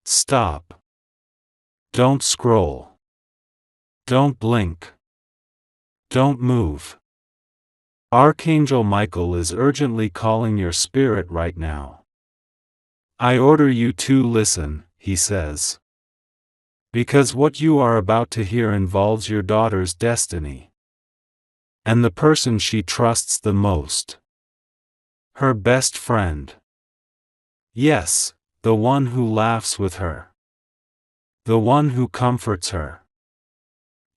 Stop. Don't scroll. Don't blink. Don't move. Archangel Michael is urgently calling your spirit right now. I order you to listen, he says. Because what you are about to hear involves your daughter's destiny. And the person she trusts the most. Her best friend. Yes, the one who laughs with her. The one who comforts her.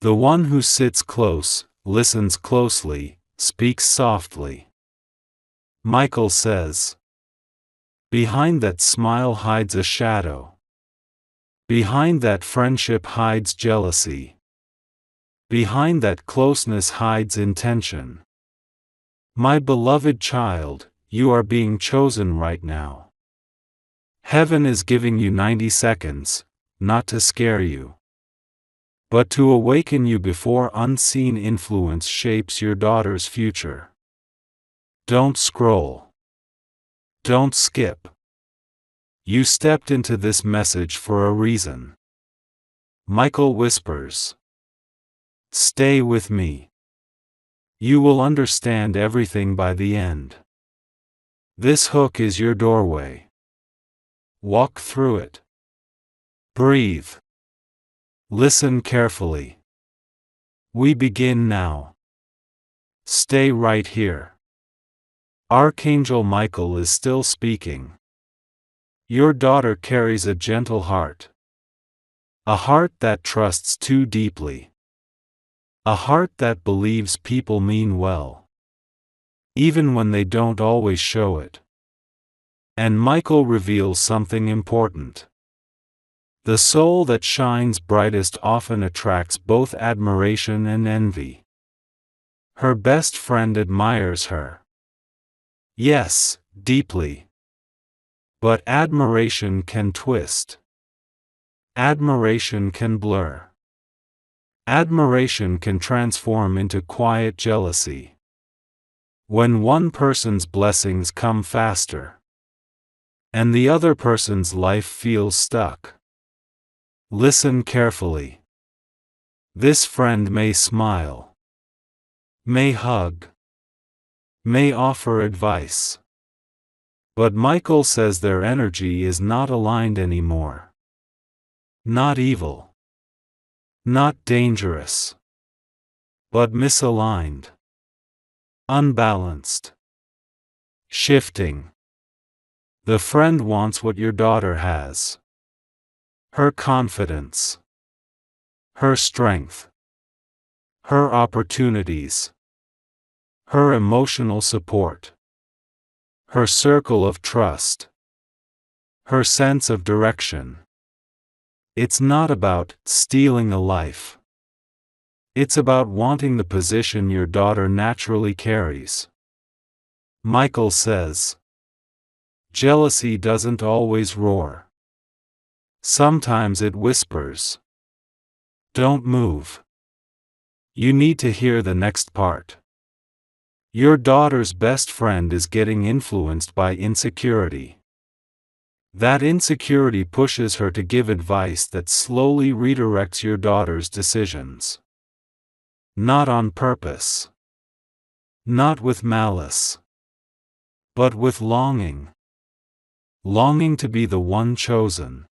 The one who sits close, listens closely, speaks softly. Michael says. Behind that smile hides a shadow. Behind that friendship hides jealousy. Behind that closeness hides intention. My beloved child, you are being chosen right now. Heaven is giving you 90 seconds, not to scare you, but to awaken you before unseen influence shapes your daughter's future. Don't scroll. Don't skip. You stepped into this message for a reason. Michael whispers. Stay with me. You will understand everything by the end. This hook is your doorway. Walk through it. Breathe. Listen carefully. We begin now. Stay right here. Archangel Michael is still speaking. Your daughter carries a gentle heart. A heart that trusts too deeply. A heart that believes people mean well. Even when they don't always show it. And Michael reveals something important. The soul that shines brightest often attracts both admiration and envy. Her best friend admires her. Yes, deeply. But admiration can twist. Admiration can blur. Admiration can transform into quiet jealousy. When one person's blessings come faster, and the other person's life feels stuck. Listen carefully. This friend may smile, may hug, may offer advice. But Michael says their energy is not aligned anymore. Not evil. Not dangerous. But misaligned. Unbalanced. Shifting. The friend wants what your daughter has. Her confidence. Her strength. Her opportunities. Her emotional support. Her circle of trust. Her sense of direction. It's not about stealing a life. It's about wanting the position your daughter naturally carries. Michael says. Jealousy doesn't always roar. Sometimes it whispers. Don't move. You need to hear the next part. Your daughter's best friend is getting influenced by insecurity. That insecurity pushes her to give advice that slowly redirects your daughter's decisions. Not on purpose. Not with malice. But with longing. Longing to be the one chosen.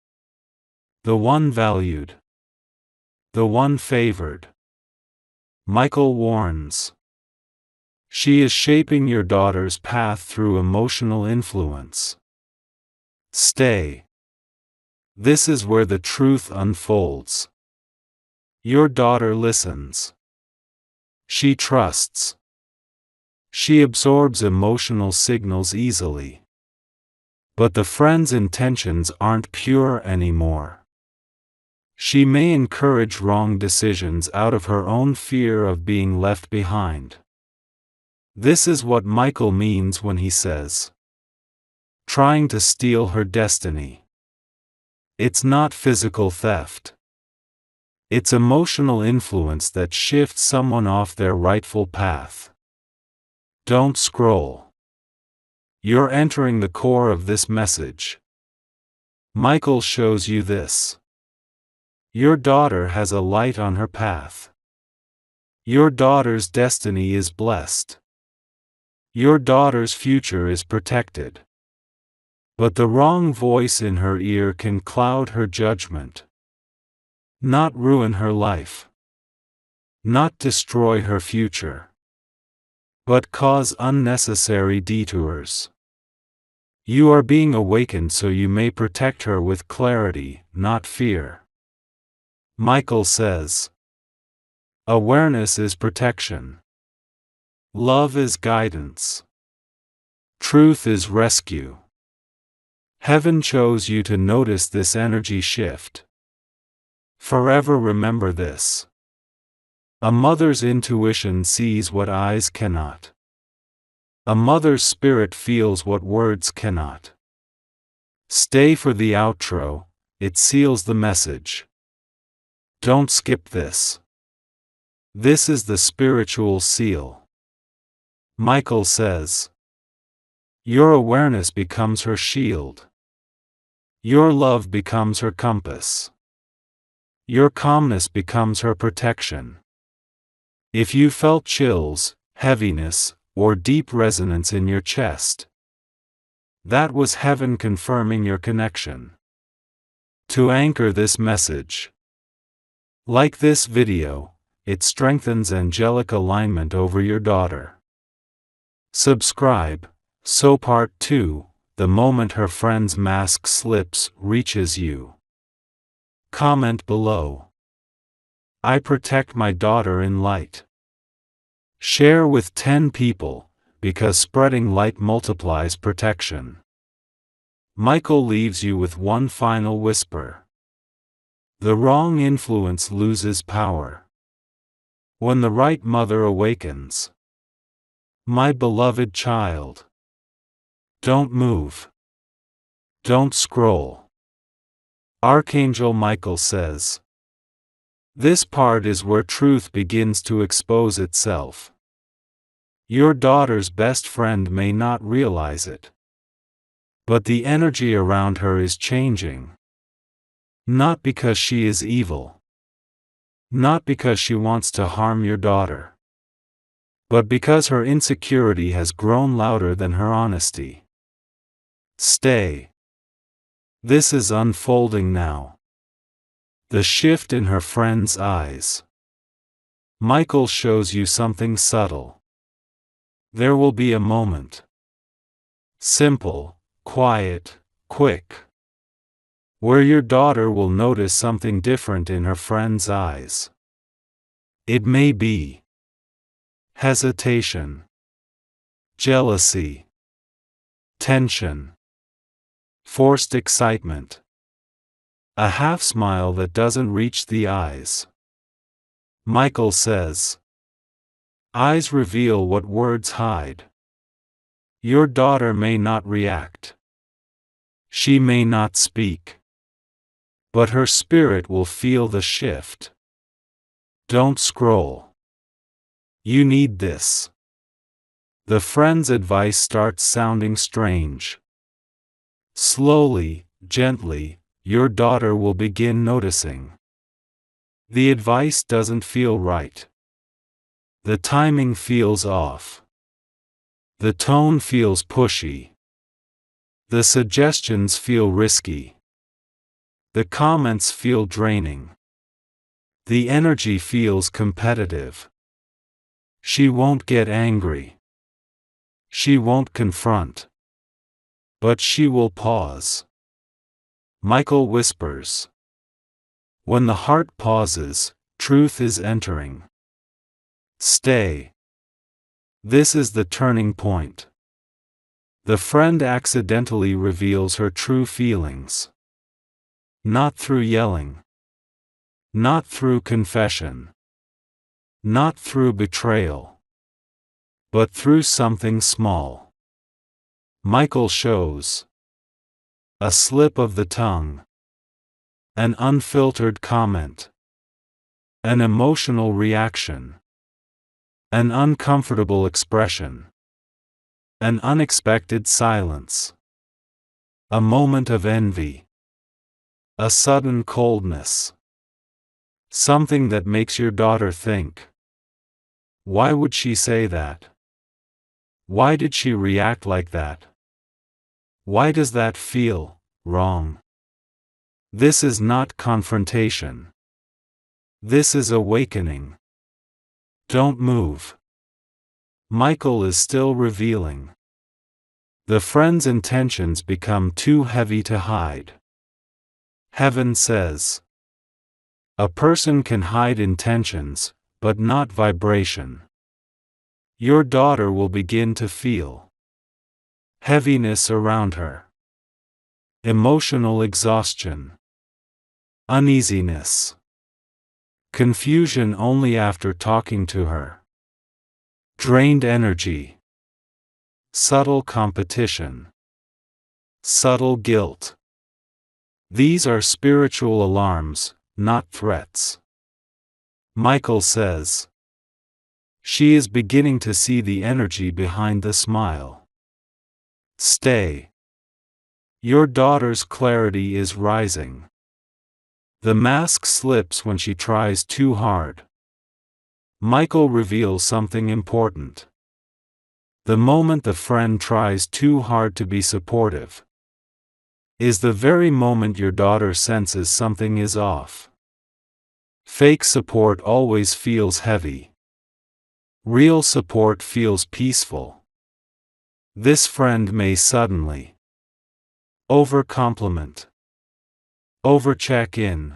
The one valued. The one favored. Michael warns. She is shaping your daughter's path through emotional influence. Stay. This is where the truth unfolds. Your daughter listens. She trusts. She absorbs emotional signals easily. But the friend's intentions aren't pure anymore. She may encourage wrong decisions out of her own fear of being left behind. This is what Michael means when he says, trying to steal her destiny. It's not physical theft. It's emotional influence that shifts someone off their rightful path. Don't scroll. You're entering the core of this message. Michael shows you this. Your daughter has a light on her path. Your daughter's destiny is blessed. Your daughter's future is protected. But the wrong voice in her ear can cloud her judgment. Not ruin her life. Not destroy her future. But cause unnecessary detours. You are being awakened so you may protect her with clarity, not fear. Michael says, awareness is protection. Love is guidance. Truth is rescue. Heaven chose you to notice this energy shift. Forever remember this. A mother's intuition sees what eyes cannot. A mother's spirit feels what words cannot. Stay for the outro, it seals the message. Don't skip this. This is the spiritual seal. Michael says, your awareness becomes her shield. Your love becomes her compass. Your calmness becomes her protection. If you felt chills, heaviness, or deep resonance in your chest, that was heaven confirming your connection. To anchor this message, like this video, it strengthens angelic alignment over your daughter. Subscribe, so part 2, the moment her friend's mask slips, reaches you. Comment below. I protect my daughter in light. Share with 10 people, because spreading light multiplies protection. Michael leaves you with one final whisper. The wrong influence loses power. When the right mother awakens. My beloved child. Don't move. Don't scroll. Archangel Michael says. This part is where truth begins to expose itself. Your daughter's best friend may not realize it. But the energy around her is changing. Not because she is evil. Not because she wants to harm your daughter. But because her insecurity has grown louder than her honesty. Stay. This is unfolding now. The shift in her friend's eyes. Michael shows you something subtle. There will be a moment. Simple, quiet, quick. Where your daughter will notice something different in her friend's eyes. It may be hesitation, jealousy, tension, forced excitement. A half smile that doesn't reach the eyes. Michael says, eyes reveal what words hide. Your daughter may not react. She may not speak. But her spirit will feel the shift. Don't scroll. You need this. The friend's advice starts sounding strange. Slowly, gently, your daughter will begin noticing. The advice doesn't feel right. The timing feels off. The tone feels pushy. The suggestions feel risky. The comments feel draining. The energy feels competitive. She won't get angry. She won't confront. But she will pause. Michael whispers. When the heart pauses, truth is entering. Stay. This is the turning point. The friend accidentally reveals her true feelings. Not through yelling. Not through confession. Not through betrayal. But through something small. Michael shows. A slip of the tongue. An unfiltered comment. An emotional reaction. An uncomfortable expression. An unexpected silence. A moment of envy. A sudden coldness. Something that makes your daughter think. Why would she say that? Why did she react like that? Why does that feel wrong? This is not confrontation. This is awakening. Don't move. Michael is still revealing. The friend's intentions become too heavy to hide. Heaven says, a person can hide intentions, but not vibration. Your daughter will begin to feel heaviness around her, emotional exhaustion, uneasiness, confusion only after talking to her, drained energy, subtle competition, subtle guilt. These are spiritual alarms, not threats. Michael says, she is beginning to see the energy behind the smile. Stay. Your daughter's clarity is rising. The mask slips when she tries too hard. Michael reveals something important. The moment the friend tries too hard to be supportive is the very moment your daughter senses something is off. Fake support always feels heavy. Real support feels peaceful. This friend may suddenly over-compliment, over-check-in,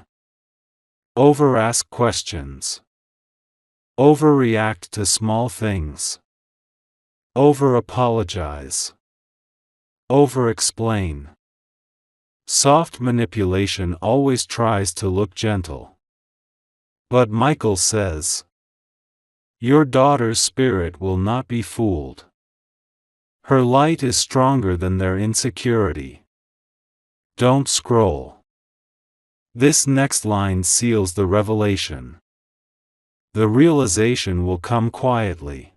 over-ask questions, overreact to small things, over-apologize, over-explain. Soft manipulation always tries to look gentle. But Michael says, your daughter's spirit will not be fooled. Her light is stronger than their insecurity. Don't scroll. This next line seals the revelation. The realization will come quietly.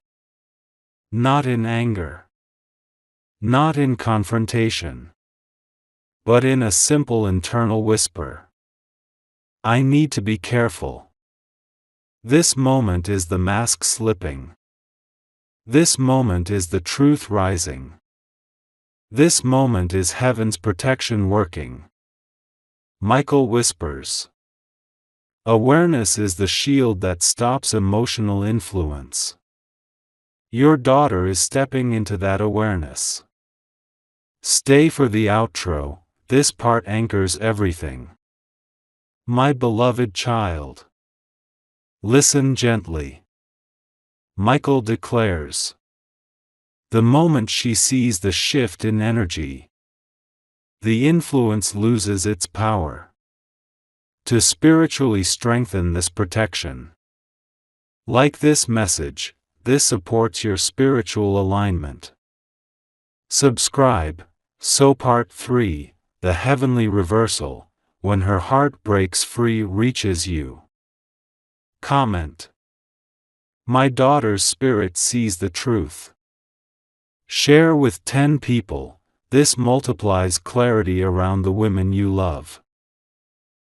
Not in anger. Not in confrontation. But in a simple internal whisper. I need to be careful. This moment is the mask slipping. This moment is the truth rising. This moment is heaven's protection working. Michael whispers. Awareness is the shield that stops emotional influence. Your daughter is stepping into that awareness. Stay for the outro, this part anchors everything. My beloved child. Listen gently. Michael declares. The moment she sees the shift in energy, the influence loses its power. To spiritually strengthen this protection. Like this message, this supports your spiritual alignment. Subscribe. So Part 3, The Heavenly Reversal, when her heart breaks free reaches you. Comment. My daughter's spirit sees the truth. Share with 10 people, this multiplies clarity around the women you love.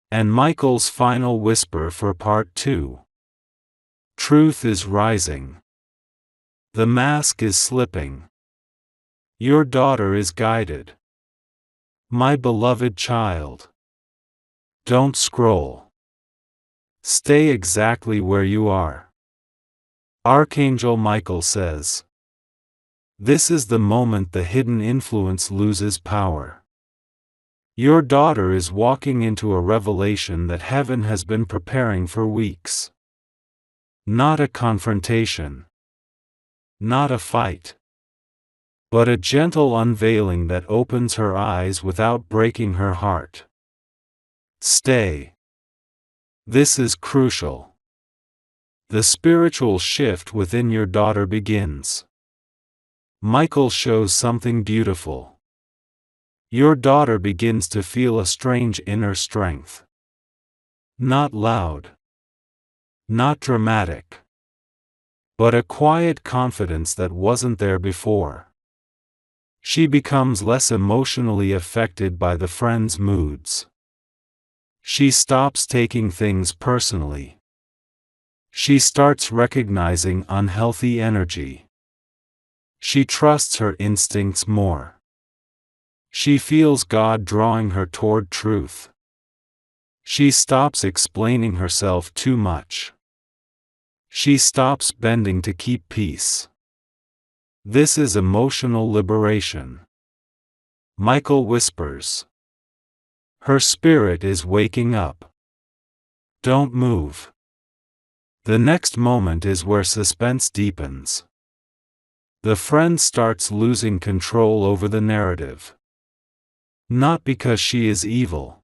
And Michael's final whisper for Part 2. Truth is rising. The mask is slipping. Your daughter is guided. My beloved child. Don't scroll. Stay exactly where you are. Archangel Michael says. This is the moment the hidden influence loses power. Your daughter is walking into a revelation that heaven has been preparing for weeks. Not a confrontation. Not a fight. But a gentle unveiling that opens her eyes without breaking her heart. Stay. This is crucial. The spiritual shift within your daughter begins. Michael shows something beautiful. Your daughter begins to feel a strange inner strength. Not loud. Not dramatic. But a quiet confidence that wasn't there before. She becomes less emotionally affected by the friend's moods. She stops taking things personally. She starts recognizing unhealthy energy. She trusts her instincts more. She feels God drawing her toward truth. She stops explaining herself too much. She stops bending to keep peace. This is emotional liberation. Michael whispers. Her spirit is waking up. Don't move. The next moment is where suspense deepens. The friend starts losing control over the narrative. Not because she is evil,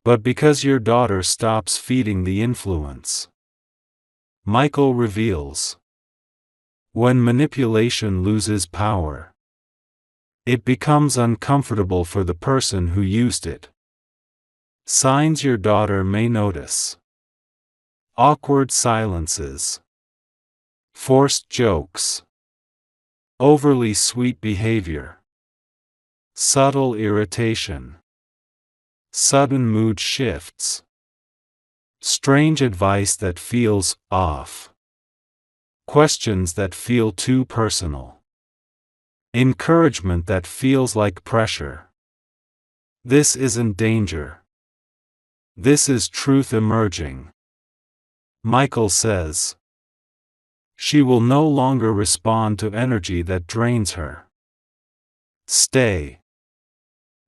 but because your daughter stops feeding the influence. Michael reveals. When manipulation loses power, it becomes uncomfortable for the person who used it. Signs your daughter may notice. Awkward silences. Forced jokes. Overly sweet behavior. Subtle irritation. Sudden mood shifts. Strange advice that feels off. Questions that feel too personal. Encouragement that feels like pressure. This isn't danger. This is truth emerging. Michael says. She will no longer respond to energy that drains her. Stay.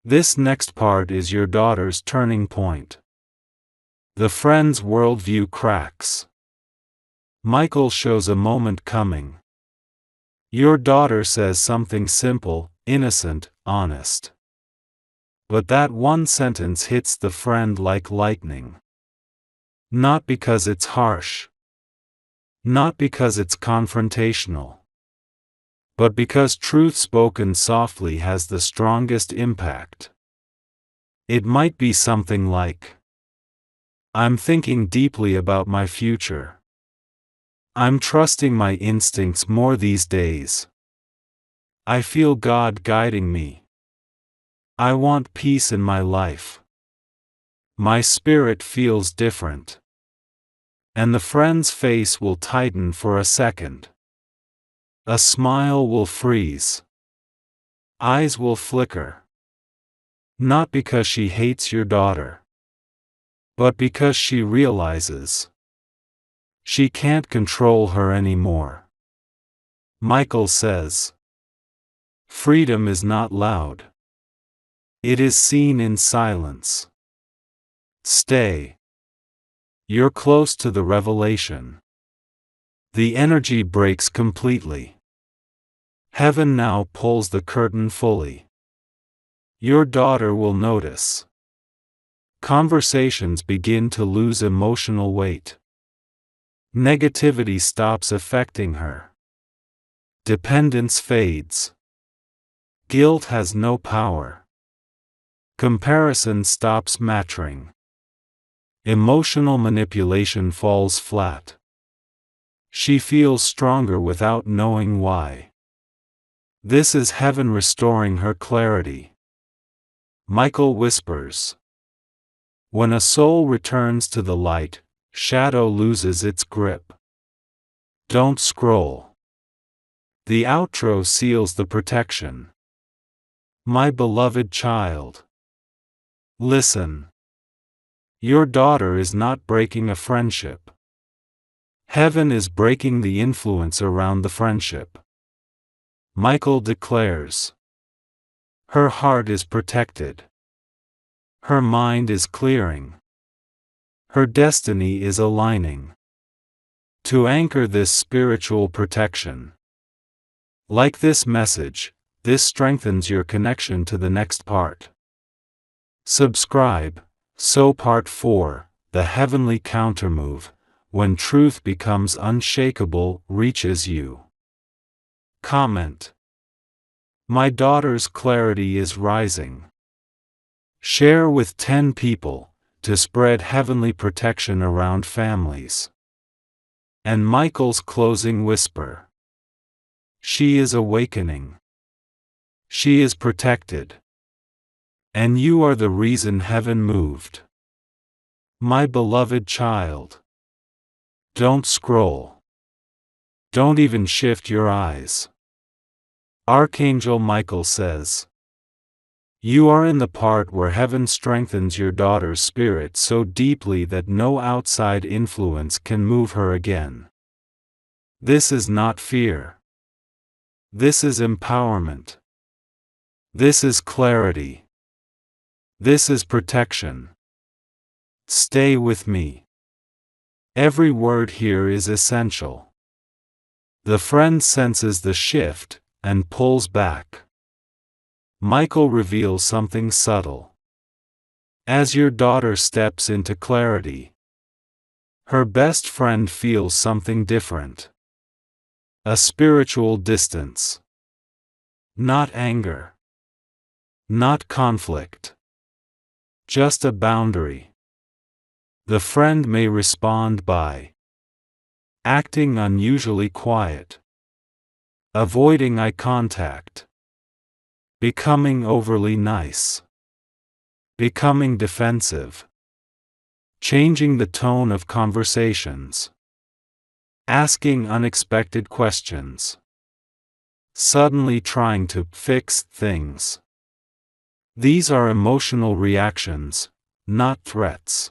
This next part is your daughter's turning point. The friend's worldview cracks. Michael shows a moment coming. Your daughter says something simple, innocent, honest. But that one sentence hits the friend like lightning. Not because it's harsh. Not because it's confrontational. But because truth spoken softly has the strongest impact. It might be something like, I'm thinking deeply about my future. I'm trusting my instincts more these days. I feel God guiding me. I want peace in my life. My spirit feels different. And the friend's face will tighten for a second. A smile will freeze. Eyes will flicker. Not because she hates your daughter, but because she realizes she can't control her anymore. Michael says, freedom is not loud. It is seen in silence. Stay. You're close to the revelation. The energy breaks completely. Heaven now pulls the curtain fully. Your daughter will notice. Conversations begin to lose emotional weight. Negativity stops affecting her. Dependence fades. Guilt has no power. Comparison stops mattering. Emotional manipulation falls flat. She feels stronger without knowing why. This is heaven restoring her clarity. Michael whispers. When a soul returns to the light, shadow loses its grip. Don't scroll. The outro seals the protection. My beloved child. Listen. Your daughter is not breaking a friendship. Heaven is breaking the influence around the friendship. Michael declares. Her heart is protected. Her mind is clearing. Her destiny is aligning. To anchor this spiritual protection. Like this message, this strengthens your connection to the next part. Subscribe, so part 4, the heavenly countermove, when truth becomes unshakable, reaches you. Comment. My daughter's clarity is rising. Share with 10 people, to spread heavenly protection around families. And Michael's closing whisper. She is awakening. She is protected. And you are the reason heaven moved. My beloved child. Don't scroll. Don't even shift your eyes. Archangel Michael says, you are in the part where heaven strengthens your daughter's spirit so deeply that no outside influence can move her again. This is not fear. This is empowerment. This is clarity. This is protection. Stay with me. Every word here is essential. The friend senses the shift and pulls back. Michael reveals something subtle. As your daughter steps into clarity, her best friend feels something different. A spiritual distance. Not anger. Not conflict. Just a boundary. The friend may respond by acting unusually quiet, avoiding eye contact, becoming overly nice, becoming defensive, changing the tone of conversations, asking unexpected questions, suddenly trying to fix things. These are emotional reactions, not threats.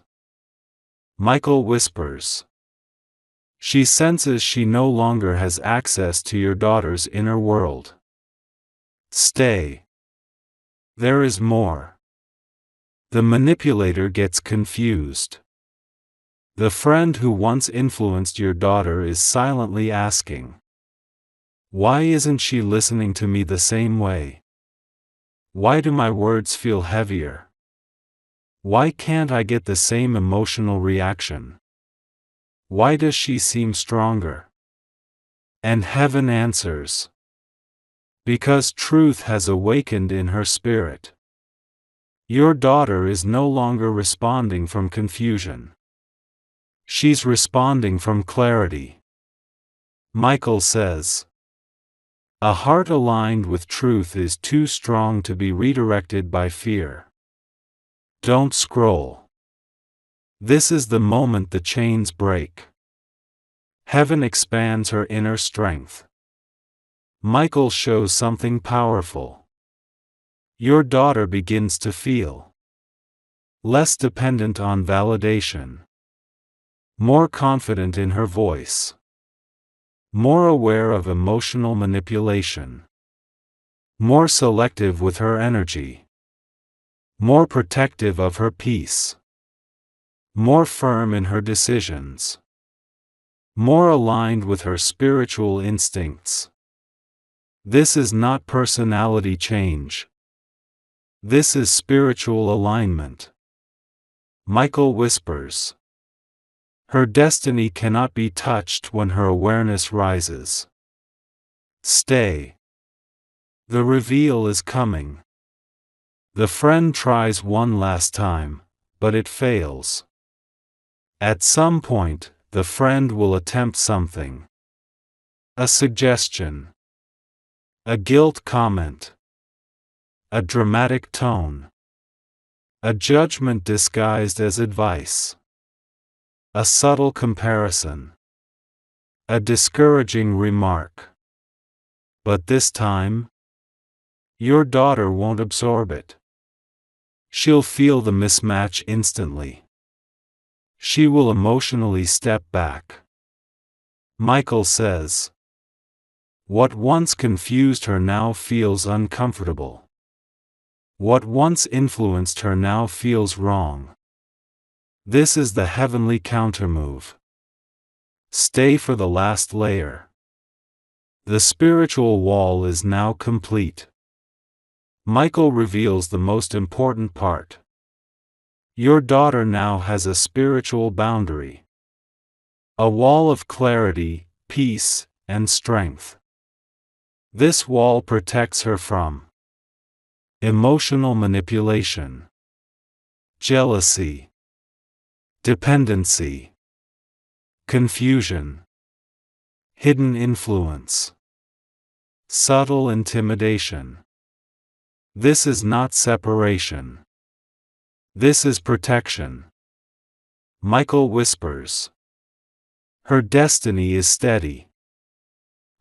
Michael whispers. She senses she no longer has access to your daughter's inner world. Stay. There is more. The manipulator gets confused. The friend who once influenced your daughter is silently asking, why isn't she listening to me the same way? Why do my words feel heavier? Why can't I get the same emotional reaction? Why does she seem stronger? And heaven answers. Because truth has awakened in her spirit. Your daughter is no longer responding from confusion. She's responding from clarity. Michael says, a heart aligned with truth is too strong to be redirected by fear. Don't scroll. This is the moment the chains break. Heaven expands her inner strength. Michael shows something powerful. Your daughter begins to feel less dependent on validation, more confident in her voice, more aware of emotional manipulation, more selective with her energy, more protective of her peace, more firm in her decisions, more aligned with her spiritual instincts. This is not personality change. This is spiritual alignment. Michael whispers. Her destiny cannot be touched when her awareness rises. Stay. The reveal is coming. The friend tries one last time, but it fails. At some point, the friend will attempt something. A suggestion. A guilt comment. A dramatic tone. A judgment disguised as advice. A subtle comparison. A discouraging remark. But this time, your daughter won't absorb it. She'll feel the mismatch instantly. She will emotionally step back. Michael says, what once confused her now feels uncomfortable. What once influenced her now feels wrong. This is the heavenly countermove. Stay for the last layer. The spiritual wall is now complete. Michael reveals the most important part. Your daughter now has a spiritual boundary. A wall of clarity, peace, and strength. This wall protects her from emotional manipulation, jealousy, dependency, confusion, hidden influence, subtle intimidation. This is not separation. This is protection. Michael whispers. Her destiny is steady.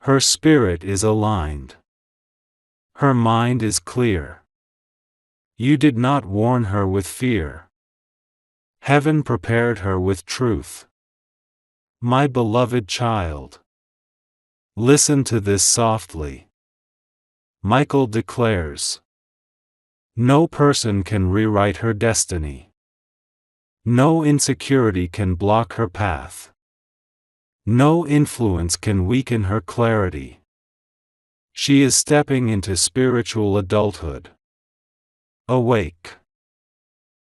Her spirit is aligned. Her mind is clear. You did not warn her with fear. Heaven prepared her with truth. My beloved child, listen to this softly. Michael declares. No person can rewrite her destiny. No insecurity can block her path. No influence can weaken her clarity. She is stepping into spiritual adulthood. Awake.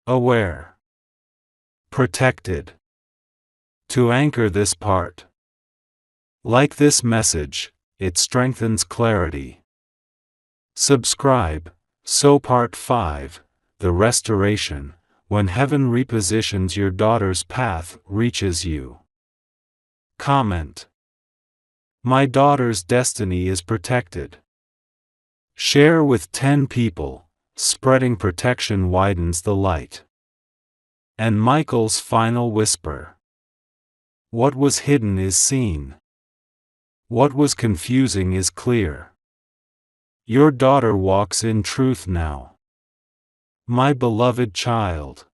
Aware. Protected. To anchor this part. Like this message, it strengthens clarity. Subscribe. So Part 5, The Restoration, when heaven repositions your daughter's path, reaches you. Comment. My daughter's destiny is protected. Share with 10 people. Spreading protection widens the light. And Michael's final whisper. What was hidden is seen. What was confusing is clear. Your daughter walks in truth now. My beloved child.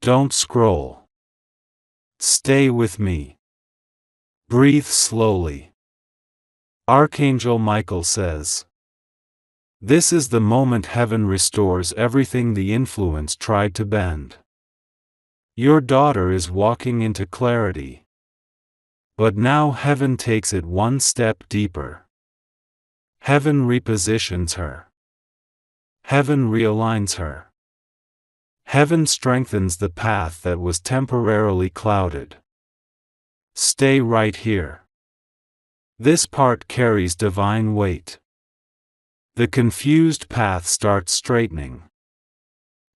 Don't scroll. Stay with me. Breathe slowly. Archangel Michael says. This is the moment heaven restores everything the influence tried to bend. Your daughter is walking into clarity. But now heaven takes it one step deeper. Heaven repositions her. Heaven realigns her. Heaven strengthens the path that was temporarily clouded. Stay right here. This part carries divine weight. The confused path starts straightening.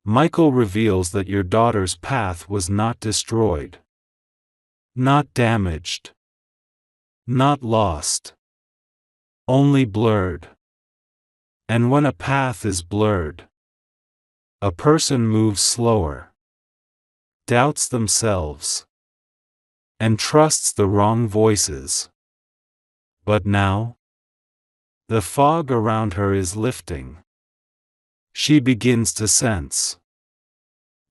Michael reveals that your daughter's path was not destroyed. Not damaged. Not lost. Only blurred. And when a path is blurred, a person moves slower, doubts themselves, and trusts the wrong voices. But now, the fog around her is lifting. She begins to sense.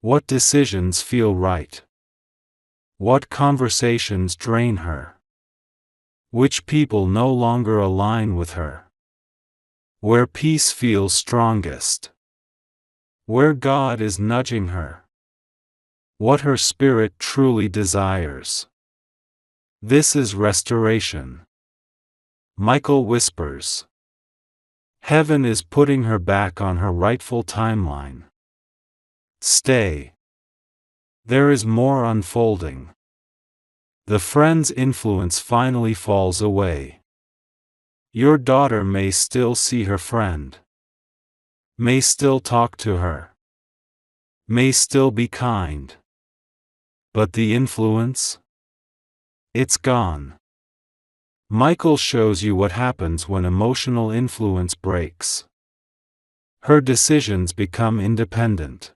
What decisions feel right? What conversations drain her? Which people no longer align with her? Where peace feels strongest? Where God is nudging her? What her spirit truly desires? This is restoration. Michael whispers. Heaven is putting her back on her rightful timeline. Stay. There is more unfolding. The friend's influence finally falls away. Your daughter may still see her friend. May still talk to her. May still be kind. But the influence? It's gone. Michael shows you what happens when emotional influence breaks. Her decisions become independent.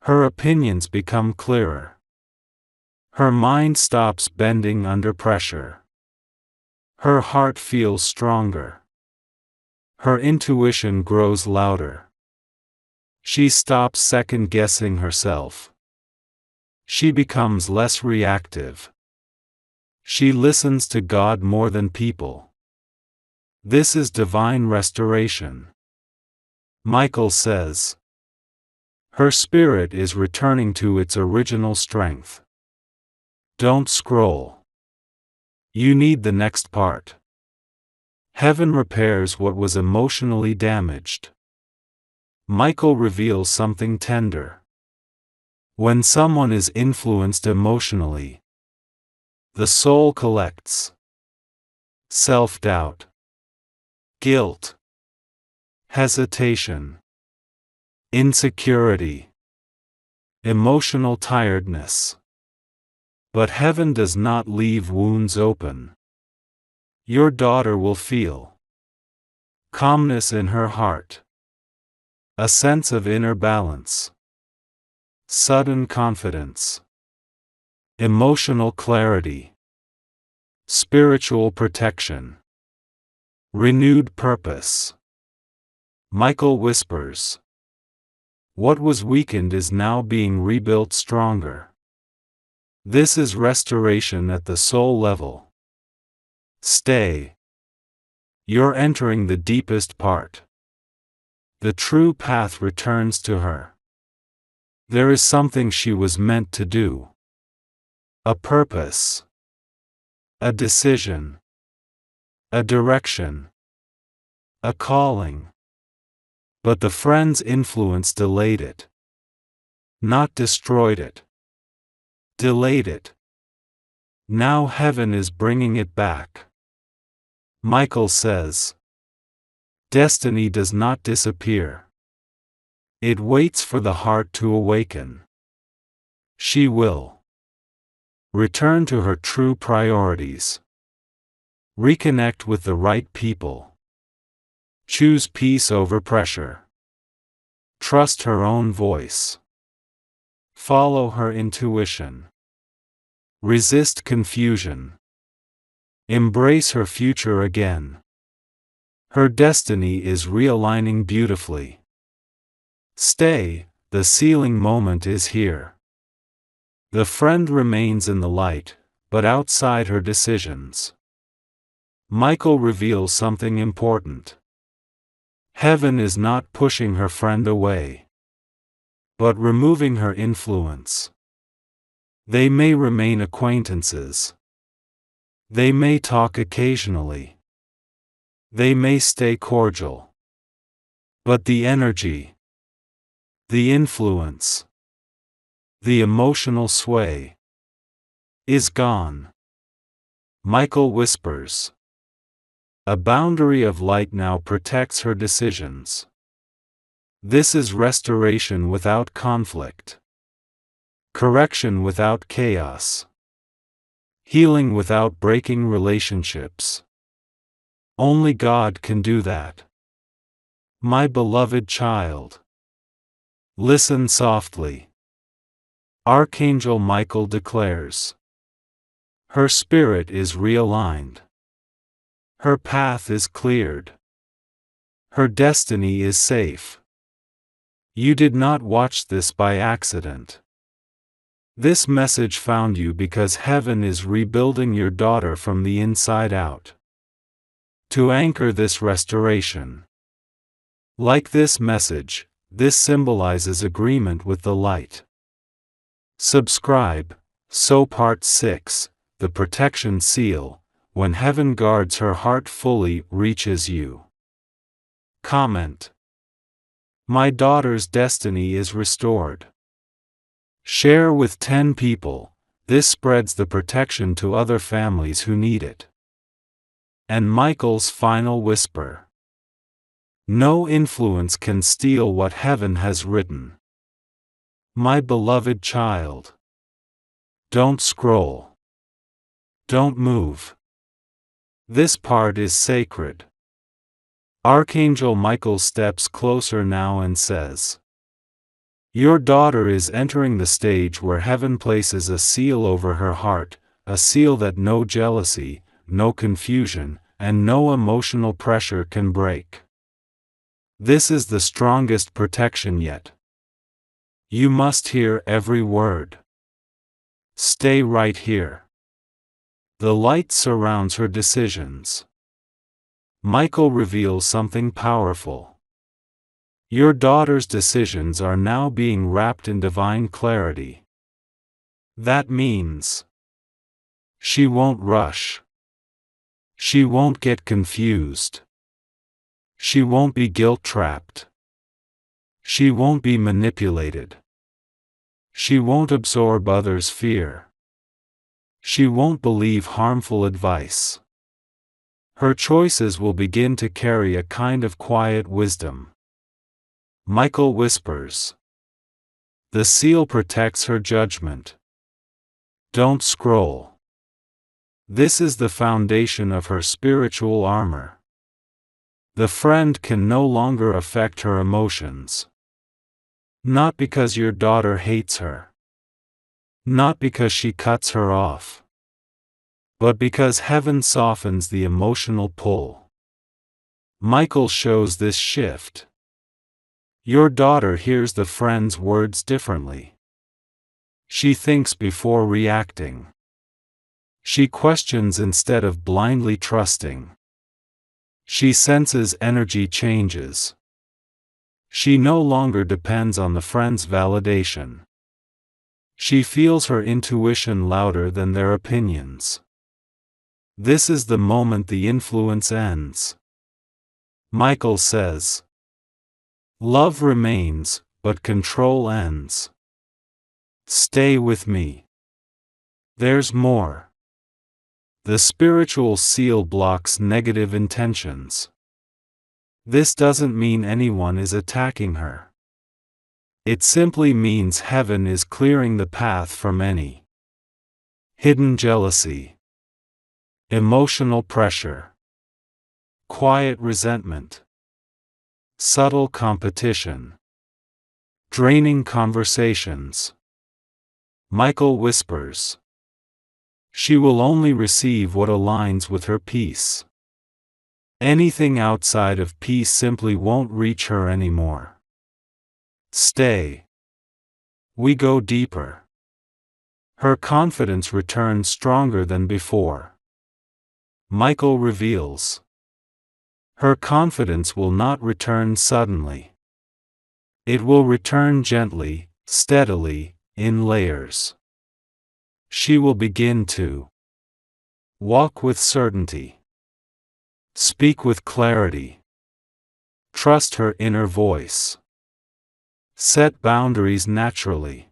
Her opinions become clearer. Her mind stops bending under pressure. Her heart feels stronger. Her intuition grows louder. She stops second-guessing herself. She becomes less reactive. She listens to God more than people. This is divine restoration. Michael says. Her spirit is returning to its original strength. Don't scroll. You need the next part. Heaven repairs what was emotionally damaged. Michael reveals something tender. When someone is influenced emotionally, the soul collects self-doubt, guilt, hesitation, insecurity, emotional tiredness. But heaven does not leave wounds open. Your daughter will feel calmness in her heart, a sense of inner balance, sudden confidence, emotional clarity, spiritual protection, renewed purpose. Michael whispers. What was weakened is now being rebuilt stronger. This is restoration at the soul level. Stay. You're entering the deepest part. The true path returns to her. There is something she was meant to do. A purpose. A decision. A direction. A calling. But the friend's influence delayed it. Not destroyed it. Delayed it. Now heaven is bringing it back. Michael says. Destiny does not disappear. It waits for the heart to awaken. She will return to her true priorities. Reconnect with the right people. Choose peace over pressure. Trust her own voice. Follow her intuition. Resist confusion. Embrace her future again. Her destiny is realigning beautifully. Stay, the sealing moment is here. The friend remains in the light, but outside her decisions. Michael reveals something important. Heaven is not pushing her friend away, but removing her influence. They may remain acquaintances. They may talk occasionally. They may stay cordial. But the energy, the influence, the emotional sway is gone. Michael whispers. A boundary of light now protects her decisions. This is restoration without conflict. Correction without chaos. Healing without breaking relationships. Only God can do that. My beloved child. Listen softly. Archangel Michael declares. Her spirit is realigned. Her path is cleared. Her destiny is safe. You did not watch this by accident. This message found you because heaven is rebuilding your daughter from the inside out. To anchor this restoration. Like this message, this symbolizes agreement with the light. Subscribe. So Part 6, The Protection Seal, when heaven guards her heart fully reaches you. Comment. My daughter's destiny is restored. Share with 10 people. This spreads the protection to other families who need it. And Michael's final whisper. No influence can steal what heaven has written. My beloved child. Don't scroll. Don't move. This part is sacred. Archangel Michael steps closer now and says, your daughter is entering the stage where heaven places a seal over her heart, a seal that no jealousy, no confusion, and no emotional pressure can break. This is the strongest protection yet. You must hear every word. Stay right here. The light surrounds her decisions. Michael reveals something powerful. Your daughter's decisions are now being wrapped in divine clarity. That means she won't rush. She won't get confused. She won't be guilt-trapped. She won't be manipulated. She won't absorb others' fear. She won't believe harmful advice. Her choices will begin to carry a kind of quiet wisdom. Michael whispers. The seal protects her judgment. Don't scroll. This is the foundation of her spiritual armor. The friend can no longer affect her emotions. Not because your daughter hates her. Not because she cuts her off. But because heaven softens the emotional pull. Michael shows this shift. Your daughter hears the friend's words differently. She thinks before reacting. She questions instead of blindly trusting. She senses energy changes. She no longer depends on the friend's validation. She feels her intuition louder than their opinions. This is the moment the influence ends. Michael says, "Love remains, but control ends. Stay with me. There's more." The spiritual seal blocks negative intentions. This doesn't mean anyone is attacking her. It simply means heaven is clearing the path from any hidden jealousy, emotional pressure, quiet resentment, subtle competition, draining conversations. Michael whispers, "She will only receive what aligns with her peace. Anything outside of peace simply won't reach her anymore. Stay." We go deeper. Her confidence returns stronger than before. Michael reveals, her confidence will not return suddenly. It will return gently, steadily, in layers. She will begin to walk with certainty, speak with clarity, trust her inner voice, set boundaries naturally,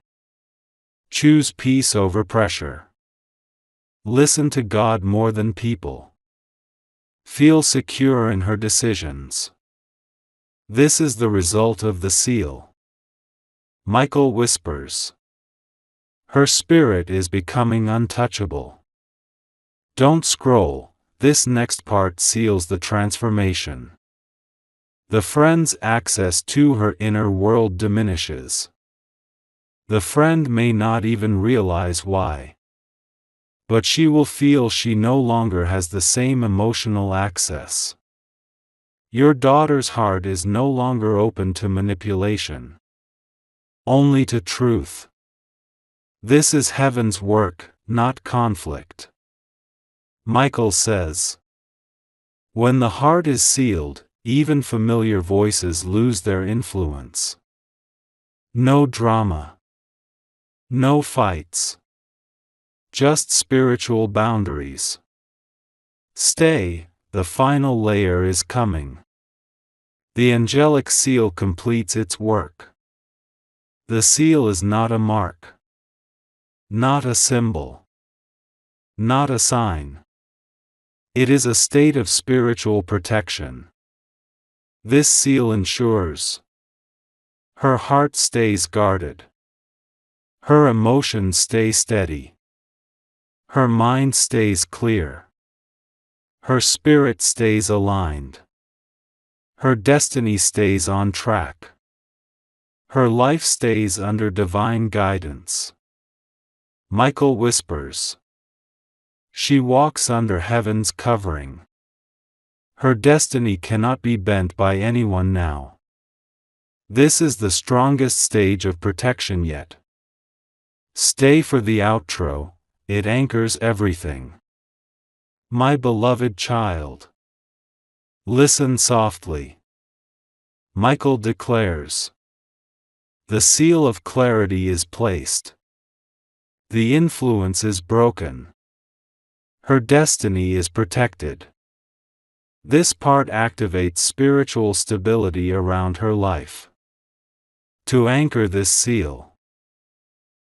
choose peace over pressure, listen to God more than people, feel secure in her decisions. This is the result of the seal. Michael whispers, her spirit is becoming untouchable. Don't scroll, this next part seals the transformation. The friend's access to her inner world diminishes. The friend may not even realize why. But she will feel she no longer has the same emotional access. Your daughter's heart is no longer open to manipulation. Only to truth. This is heaven's work, not conflict. Michael says, when the heart is sealed, even familiar voices lose their influence. No drama. No fights. Just spiritual boundaries. Stay, the final layer is coming. The angelic seal completes its work. The seal is not a mark. Not a symbol. Not a sign. It is a state of spiritual protection. This seal ensures her heart stays guarded. Her emotions stay steady. Her mind stays clear. Her spirit stays aligned. Her destiny stays on track. Her life stays under divine guidance. Michael whispers, she walks under heaven's covering. Her destiny cannot be bent by anyone now. This is the strongest stage of protection yet. Stay for the outro, it anchors everything. My beloved child. Listen softly. Michael declares. The seal of clarity is placed. The influence is broken. Her destiny is protected. This part activates spiritual stability around her life. To anchor this seal.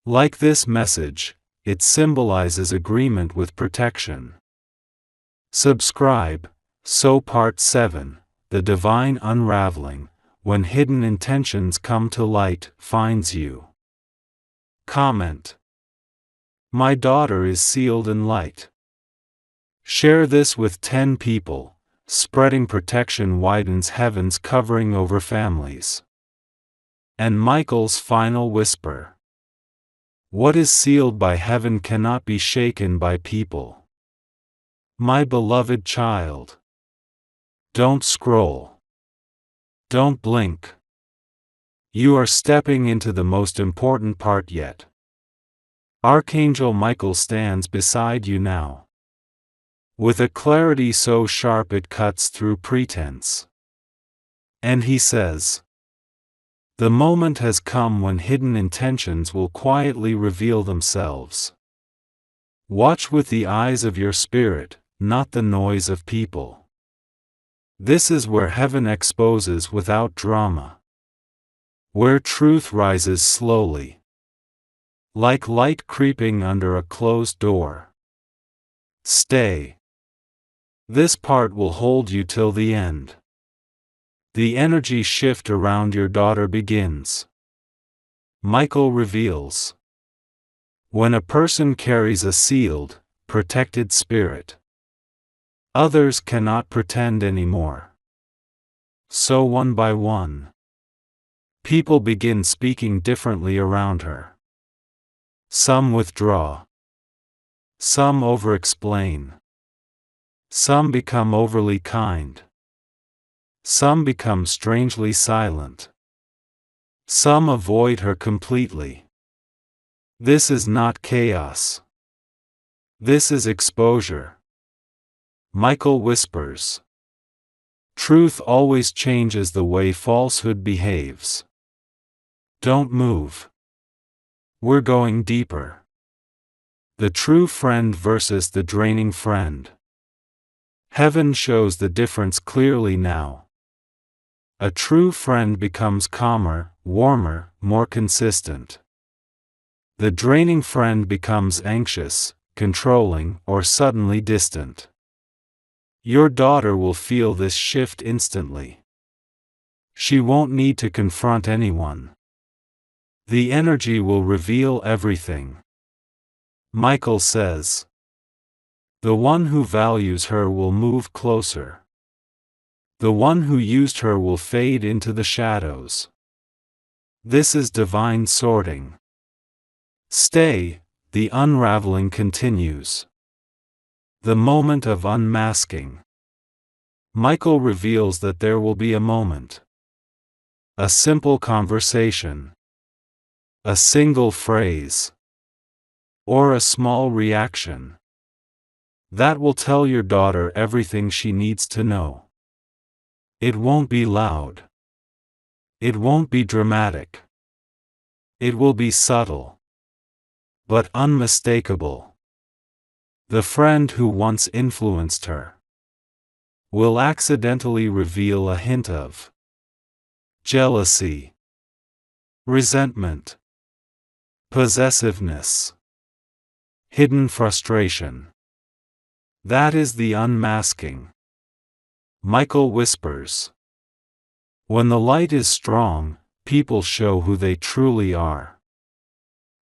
Like this message, it symbolizes agreement with protection. Subscribe. So Part 7, The Divine Unraveling, when hidden intentions come to light, finds you. Comment. My daughter is sealed in light. Share this with 10 people. Spreading protection widens heaven's covering over families. And Michael's final whisper. What is sealed by heaven cannot be shaken by people. My beloved child. Don't scroll. Don't blink. You are stepping into the most important part yet. Archangel Michael stands beside you now. With a clarity so sharp it cuts through pretense. And he says, the moment has come when hidden intentions will quietly reveal themselves. Watch with the eyes of your spirit, not the noise of people. This is where heaven exposes without drama. Where truth rises slowly. Like light creeping under a closed door. Stay. This part will hold you till the end. The energy shift around your daughter begins. Michael reveals. When a person carries a sealed, protected spirit, others cannot pretend anymore. So one by one, people begin speaking differently around her. Some withdraw. Some over-explain. Some become overly kind. Some become strangely silent. Some avoid her completely. This is not chaos. This is exposure. Michael whispers. Truth always changes the way falsehood behaves. Don't move. We're going deeper. The true friend versus the draining friend. Heaven shows the difference clearly now. A true friend becomes calmer, warmer, more consistent. The draining friend becomes anxious, controlling, or suddenly distant. Your daughter will feel this shift instantly. She won't need to confront anyone. The energy will reveal everything. Michael says. The one who values her will move closer. The one who used her will fade into the shadows. This is divine sorting. Stay, the unraveling continues. The moment of unmasking. Michael reveals that there will be a moment. A simple conversation. A single phrase. Or a small reaction. That will tell your daughter everything she needs to know. It won't be loud. It won't be dramatic. It will be subtle. But unmistakable. The friend who once influenced her will accidentally reveal a hint of jealousy, resentment, possessiveness, hidden frustration. That is the unmasking. Michael whispers. When the light is strong, people show who they truly are.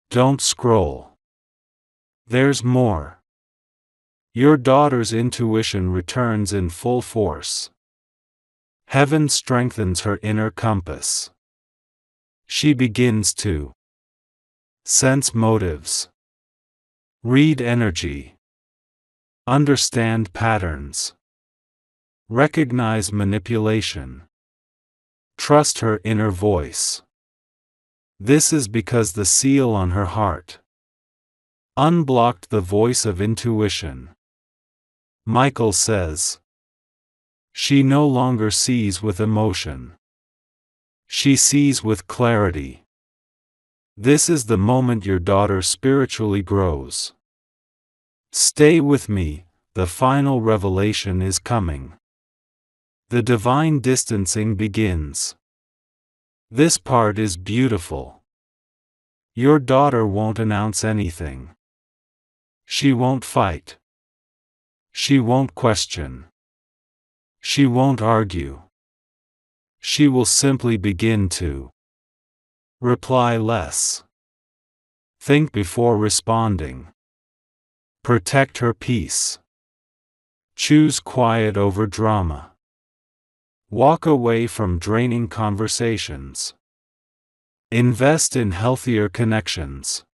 Don't scroll. There's more. Your daughter's intuition returns in full force. Heaven strengthens her inner compass. She begins to sense motives, read energy, understand patterns, recognize manipulation, trust her inner voice. This is because the seal on her heart unblocked the voice of intuition. Michael says. She no longer sees with emotion. She sees with clarity. This is the moment your daughter spiritually grows. Stay with me, the final revelation is coming. The divine distancing begins. This part is beautiful. Your daughter won't announce anything. She won't fight. She won't question. She won't argue. She will simply begin to reply less. Think before responding. Protect her peace. Choose quiet over drama. Walk away from draining conversations. Invest in healthier connections.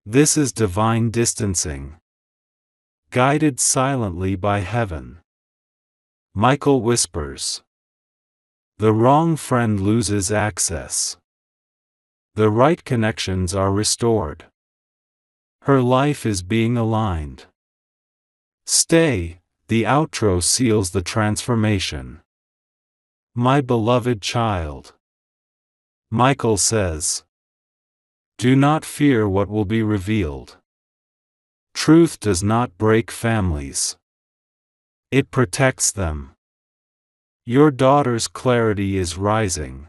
This is divine distancing, guided silently by heaven. Michael whispers. The wrong friend loses access. The right connections are restored. Her life is being aligned. Stay, the outro seals the transformation. My beloved child. Michael says. Do not fear what will be revealed. Truth does not break families. It protects them. Your daughter's clarity is rising.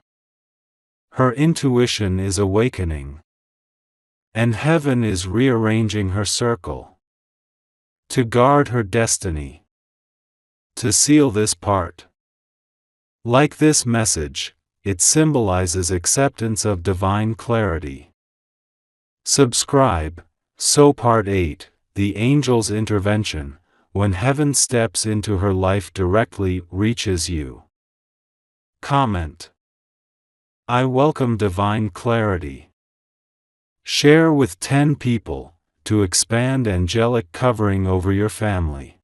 Her intuition is awakening. And heaven is rearranging her circle. To guard her destiny. To seal this part. Like this message, it symbolizes acceptance of divine clarity. Subscribe. So Part 8, The Angel's Intervention, when heaven steps into her life directly, reaches you. Comment. I welcome divine clarity. Share with 10 people, to expand angelic covering over your family.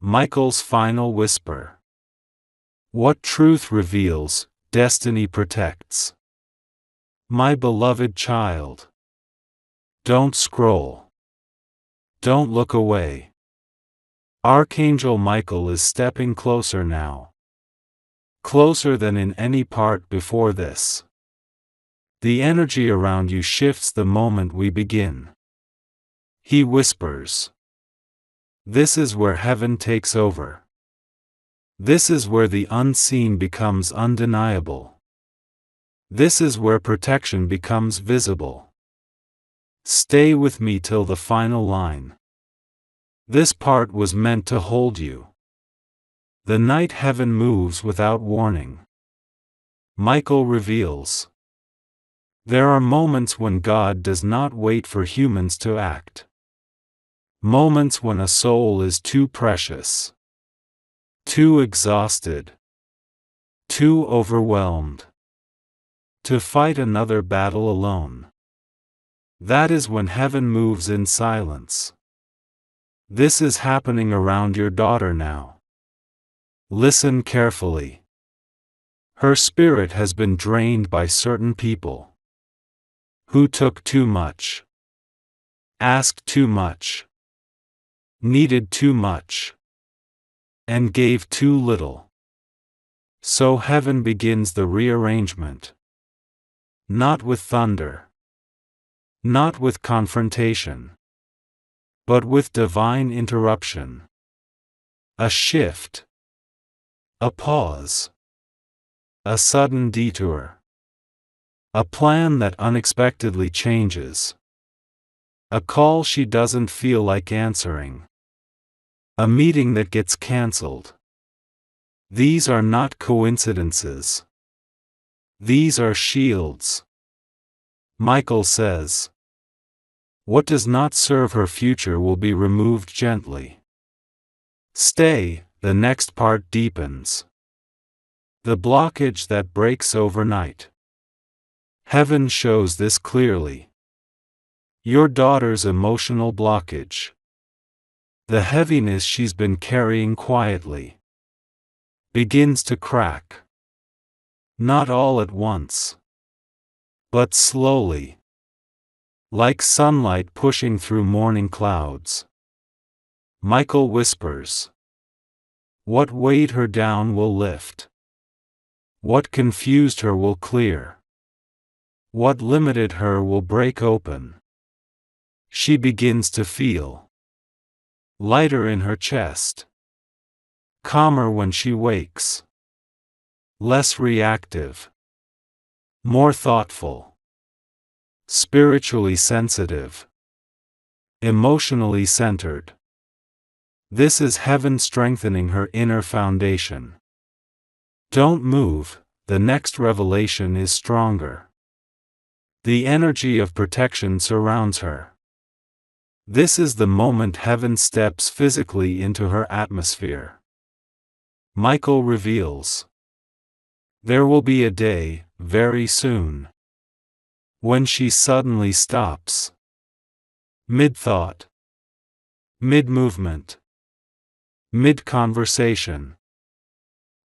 Michael's final whisper. What truth reveals, destiny protects. My beloved child. Don't scroll. Don't look away. Archangel Michael is stepping closer now. Closer than in any part before this. The energy around you shifts the moment we begin. He whispers. This is where heaven takes over. This is where the unseen becomes undeniable. This is where protection becomes visible. Stay with me till the final line. This part was meant to hold you. The night heaven moves without warning. Michael reveals. There are moments when God does not wait for humans to act. Moments when a soul is too precious. Too exhausted. Too overwhelmed. To fight another battle alone. That is when heaven moves in silence. This is happening around your daughter now. Listen carefully. Her spirit has been drained by certain people. Who took too much. Asked too much. Needed too much. And gave too little. So heaven begins the rearrangement. Not with thunder. Not with confrontation. But with divine interruption. A shift. A pause. A sudden detour. A plan that unexpectedly changes. A call she doesn't feel like answering. A meeting that gets cancelled. These are not coincidences. These are shields. Michael says. What does not serve her future will be removed gently. Stay, the next part deepens. The blockage that breaks overnight. Heaven shows this clearly. Your daughter's emotional blockage. The heaviness she's been carrying quietly. Begins to crack. Not all at once. But slowly. Like sunlight pushing through morning clouds. Michael whispers. What weighed her down will lift. What confused her will clear. What limited her will break open. She begins to feel. Lighter in her chest. Calmer when she wakes. Less reactive. More thoughtful. Spiritually sensitive. Emotionally centered. This is heaven strengthening her inner foundation. Don't move, the next revelation is stronger. The energy of protection surrounds her. This is the moment heaven steps physically into her atmosphere. Michael reveals. There will be a day, very soon. When she suddenly stops. Mid-thought. Mid-movement. Mid-conversation.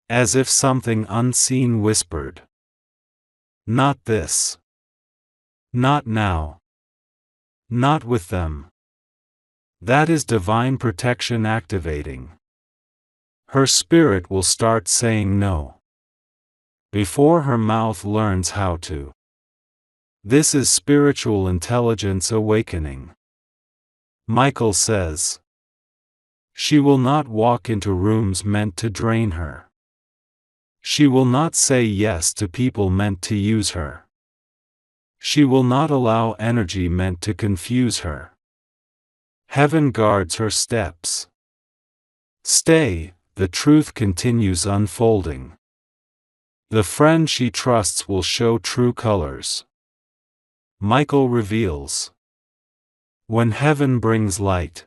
As if something unseen whispered. Not this. Not now. Not with them. That is divine protection activating. Her spirit will start saying no before her mouth learns how to. This is spiritual intelligence awakening. Michael says, she will not walk into rooms meant to drain her. She will not say yes to people meant to use her. She will not allow energy meant to confuse her. Heaven guards her steps. Stay, the truth continues unfolding. The friend she trusts will show true colors. Michael reveals. When heaven brings light,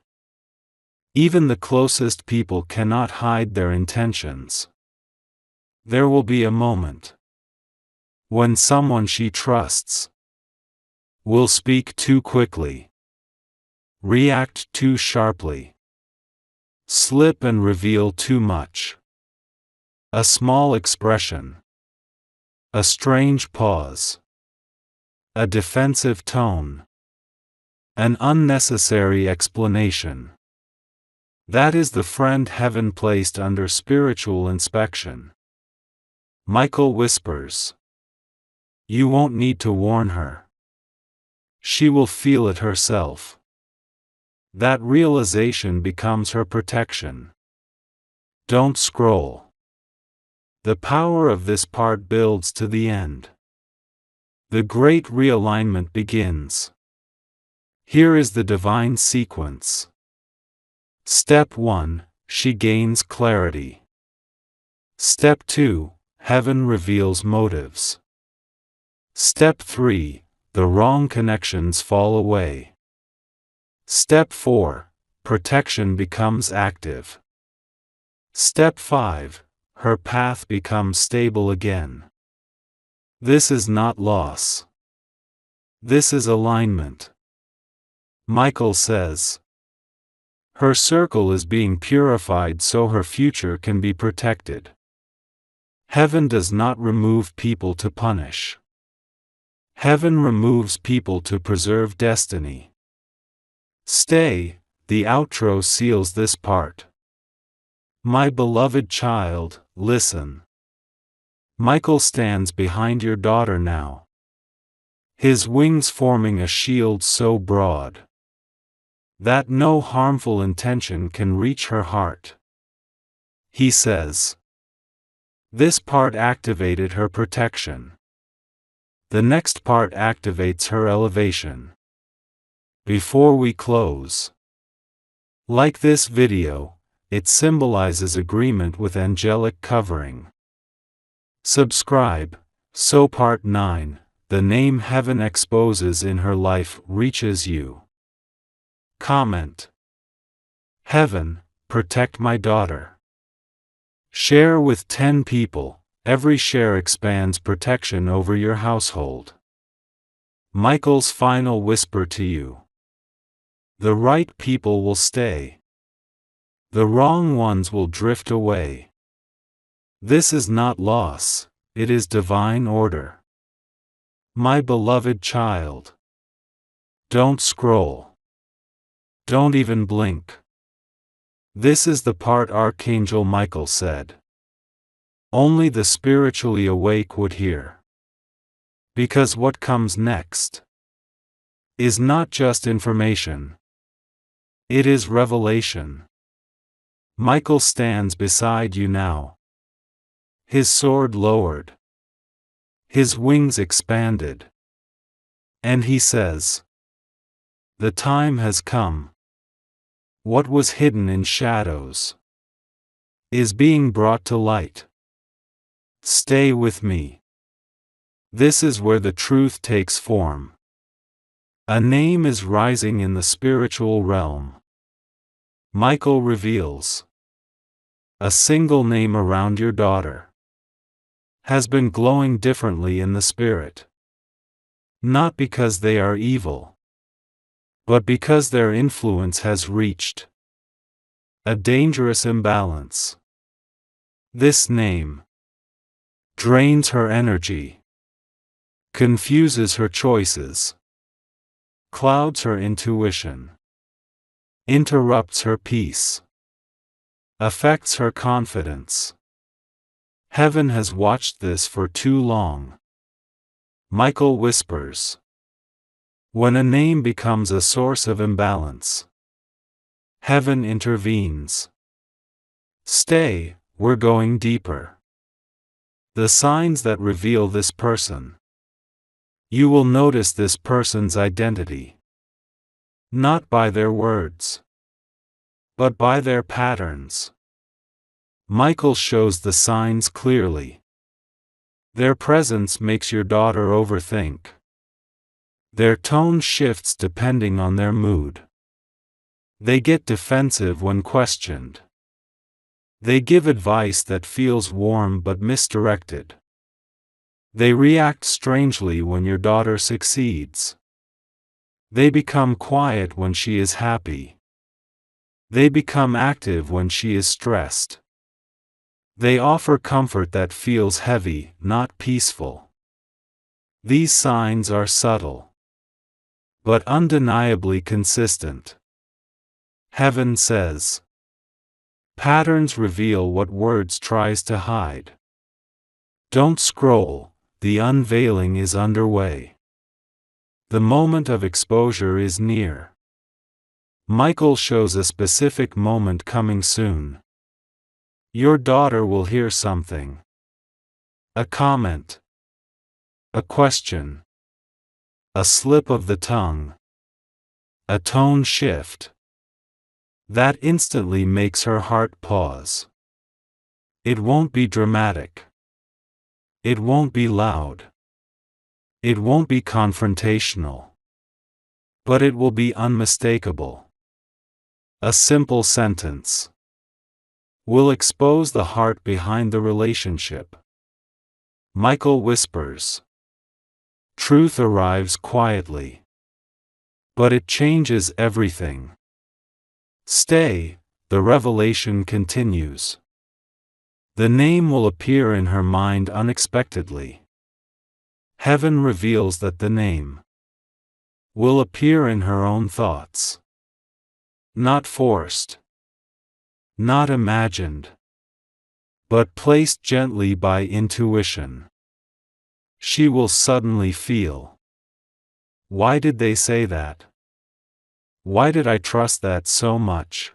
even the closest people cannot hide their intentions. There will be a moment when someone she trusts will speak too quickly, react too sharply, slip and reveal too much. A small expression, a strange pause, a defensive tone, an unnecessary explanation. That is the friend heaven placed under spiritual inspection. Michael whispers. You won't need to warn her. She will feel it herself. That realization becomes her protection. Don't scroll. The power of this part builds to the end. The great realignment begins. Here is the divine sequence. Step 1, she gains clarity. Step 2, heaven reveals motives. Step 3, the wrong connections fall away. Step 4, protection becomes active. Step 5, her path becomes stable again. This is not loss. This is alignment. Michael says. Her circle is being purified so her future can be protected. Heaven does not remove people to punish. Heaven removes people to preserve destiny. Stay, the outro seals this part. My beloved child, listen. Michael stands behind your daughter now. His wings forming a shield so broad that no harmful intention can reach her heart. He says. This part activated her protection. The next part activates her elevation. Before we close, like this video, it symbolizes agreement with angelic covering. Subscribe, so part 9, the name heaven exposes in her life reaches you. Comment. Heaven, protect my daughter. Share with 10 people, every share expands protection over your household. Michael's final whisper to you. The right people will stay. The wrong ones will drift away. This is not loss, it is divine order. My beloved child. Don't scroll. Don't even blink. This is the part Archangel Michael said. Only the spiritually awake would hear. Because what comes next is not just information. It is revelation. Michael stands beside you now. His sword lowered. His wings expanded. And he says, the time has come. What was hidden in shadows is being brought to light. Stay with me. This is where the truth takes form. A name is rising in the spiritual realm. Michael reveals a single name around your daughter. has been glowing differently in the spirit. Not because they are evil, but because their influence has reached a dangerous imbalance. This name drains her energy, confuses her choices, clouds her intuition, interrupts her peace, affects her confidence. Heaven has watched this for too long. Michael whispers. When a name becomes a source of imbalance, heaven intervenes. Stay, we're going deeper. The signs that reveal this person. You will notice this person's identity. Not by their words, but by their patterns. Michael shows the signs clearly. Their presence makes your daughter overthink. Their tone shifts depending on their mood. They get defensive when questioned. They give advice that feels warm but misdirected. They react strangely when your daughter succeeds. They become quiet when she is happy. They become active when she is stressed. They offer comfort that feels heavy, not peaceful. These signs are subtle, but undeniably consistent. Heaven says. Patterns reveal what words tries to hide. Don't scroll, the unveiling is underway. The moment of exposure is near. Michael shows a specific moment coming soon. Your daughter will hear something. A comment. A question. A slip of the tongue. A tone shift. That instantly makes her heart pause. It won't be dramatic. It won't be loud. It won't be confrontational. But it will be unmistakable. A simple sentence will expose the heart behind the relationship. Michael whispers. Truth arrives quietly. But it changes everything. Stay, the revelation continues. The name will appear in her mind unexpectedly. Heaven reveals that the name will appear in her own thoughts. Not forced. Not imagined. But placed gently by intuition. She will suddenly feel. Why did they say that? Why did I trust that so much?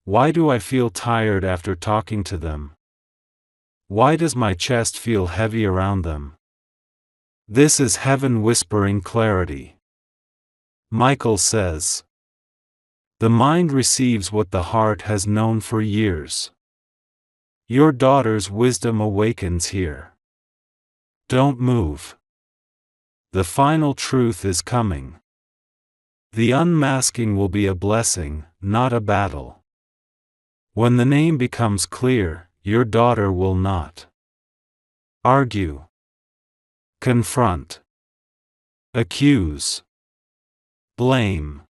Why do I feel tired after talking to them? Why does my chest feel heavy around them? This is heaven whispering clarity. Michael says. The mind receives what the heart has known for years. Your daughter's wisdom awakens here. Don't move. The final truth is coming. The unmasking will be a blessing, not a battle. When the name becomes clear, your daughter will not argue, confront, accuse, blame.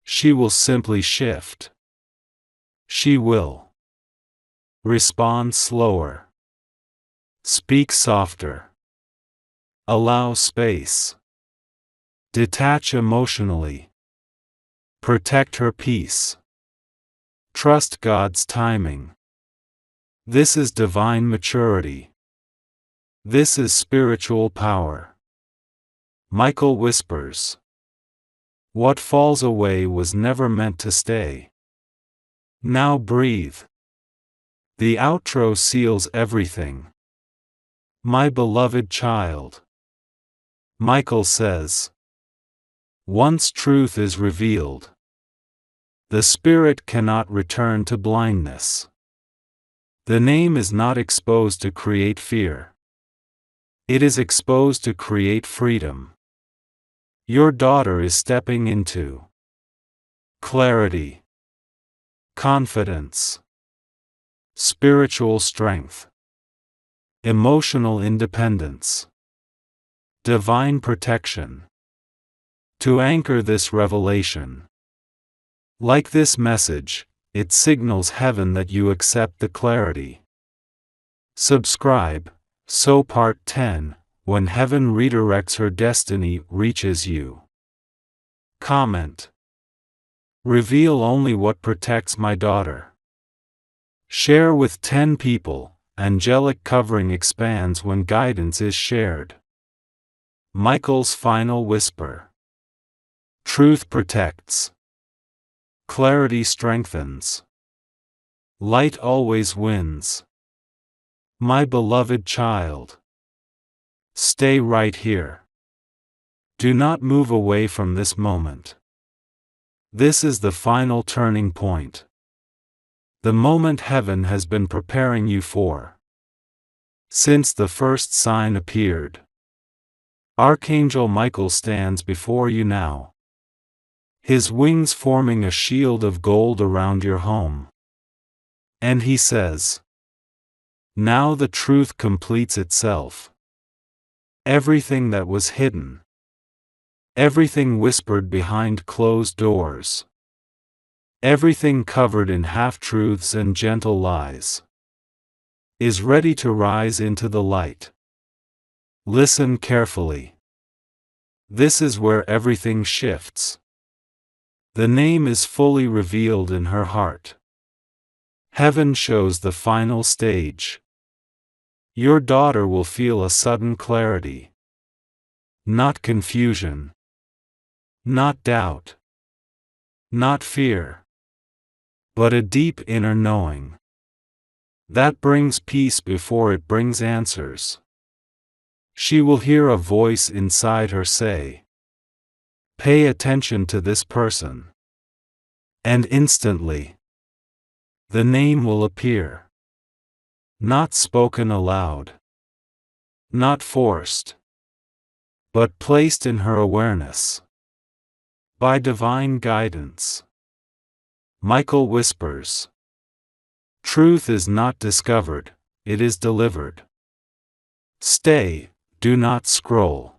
She will simply shift. She will respond slower, speak softer, allow space, detach emotionally, protect her peace. Trust God's timing. This is divine maturity. This is spiritual power. Michael whispers. What falls away was never meant to stay. Now breathe. The outro seals everything. My beloved child. Michael says. Once truth is revealed, the spirit cannot return to blindness. The name is not exposed to create fear. It is exposed to create freedom. Your daughter is stepping into clarity, confidence, spiritual strength. emotional independence, divine protection. To anchor this revelation, like this message, it signals heaven that you accept the clarity. Subscribe, so Part 10, When Heaven Redirects Her Destiny Reaches You. Comment. Reveal only what protects my daughter. Share with 10 people. Angelic covering expands when guidance is shared. Michael's final whisper. Truth protects. Clarity strengthens. Light always wins. My beloved child, stay right here. Do not move away from this moment. This is the final turning point. The moment heaven has been preparing you for. Since the first sign appeared, Archangel Michael stands before you now, his wings forming a shield of gold around your home. And he says, now the truth completes itself. Everything that was hidden, everything whispered behind closed doors, everything covered in half-truths and gentle lies, is ready to rise into the light. Listen carefully. This is where everything shifts. The name is fully revealed in her heart. Heaven shows the final stage. Your daughter will feel a sudden clarity. Not confusion. Not doubt. Not fear. But a deep inner knowing. That brings peace before it brings answers. She will hear a voice inside her say, pay attention to this person. And instantly, the name will appear. Not spoken aloud. Not forced. But placed in her awareness. By divine guidance. Michael whispers. Truth is not discovered, it is delivered. Stay, do not scroll.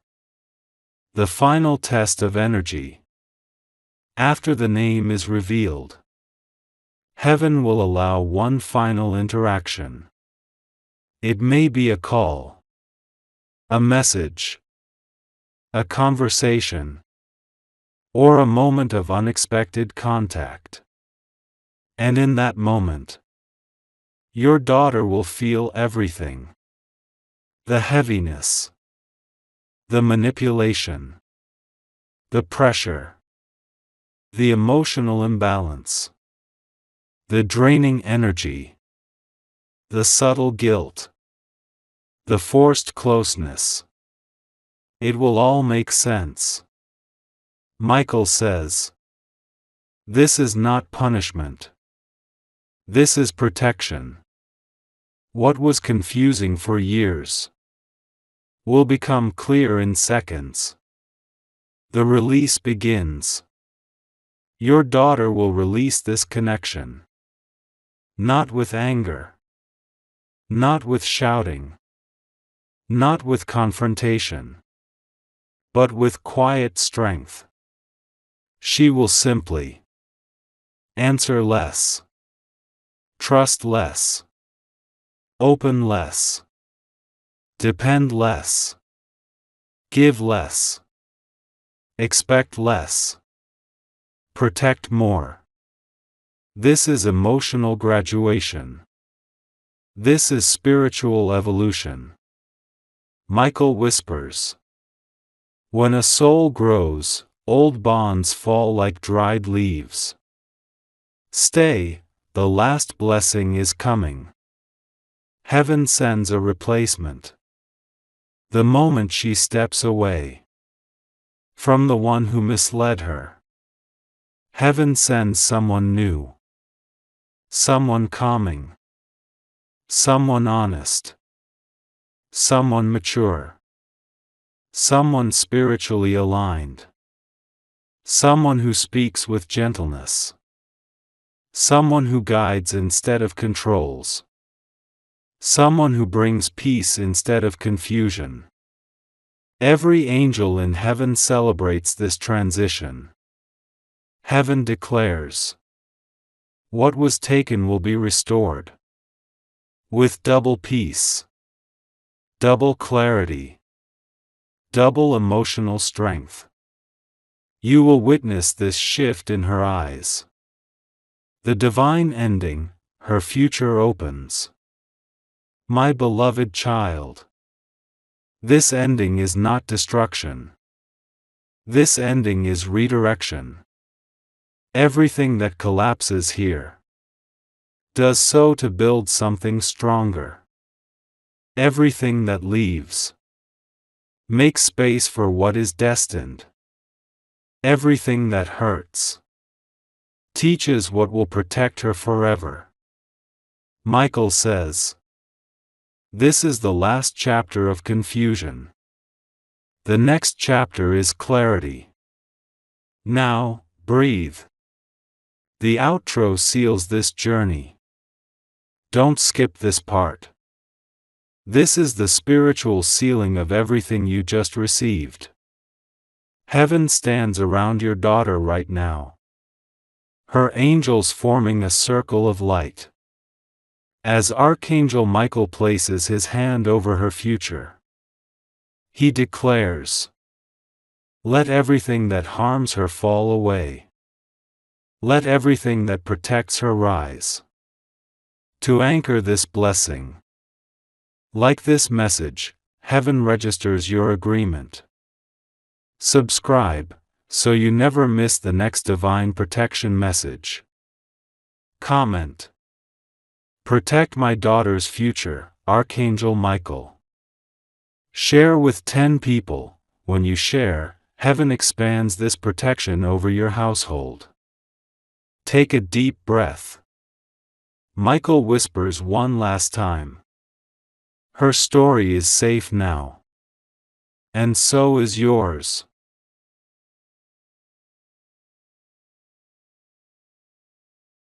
The final test of energy. After the name is revealed, heaven will allow one final interaction. It may be a call, a message, a conversation, or a moment of unexpected contact. And in that moment, your daughter will feel everything. The heaviness, the manipulation, the pressure, the emotional imbalance, the draining energy, the subtle guilt, the forced closeness. It will all make sense. Michael says, this is not punishment. This is protection. What was confusing for years will become clear in seconds. The release begins. Your daughter will release this connection. Not with anger. Not with shouting. Not with confrontation. But with quiet strength. She will simply answer less. Trust less. Open less. Depend less. Give less. Expect less. Protect more. This is emotional graduation. This is spiritual evolution. Michael whispers. When a soul grows, old bonds fall like dried leaves. Stay, the last blessing is coming. Heaven sends a replacement. The moment she steps away from the one who misled her, heaven sends someone new. Someone calming. Someone honest. Someone mature. Someone spiritually aligned. Someone who speaks with gentleness. Someone who guides instead of controls. Someone who brings peace instead of confusion. Every angel in heaven celebrates this transition. Heaven declares, what was taken will be restored. With double peace, double clarity, double emotional strength. You will witness this shift in her eyes. The divine ending, her future opens. My beloved child. This ending is not destruction. This ending is redirection. Everything that collapses here does so to build something stronger. Everything that leaves makes space for what is destined. Everything that hurts teaches what will protect her forever. Michael says, this is the last chapter of confusion. The next chapter is clarity. Now, breathe. The outro seals this journey. Don't skip this part. This is the spiritual sealing of everything you just received. Heaven stands around your daughter right now. Her angels forming a circle of light. As Archangel Michael places his hand over her future, he declares, let everything that harms her fall away. Let everything that protects her rise. To anchor this blessing, like this message, heaven registers your agreement. Subscribe, so you never miss the next divine protection message. Comment. Protect my daughter's future, Archangel Michael. Share with 10 people. When you share, heaven expands this protection over your household. Take a deep breath. Michael whispers one last time. Her story is safe now. And so is yours.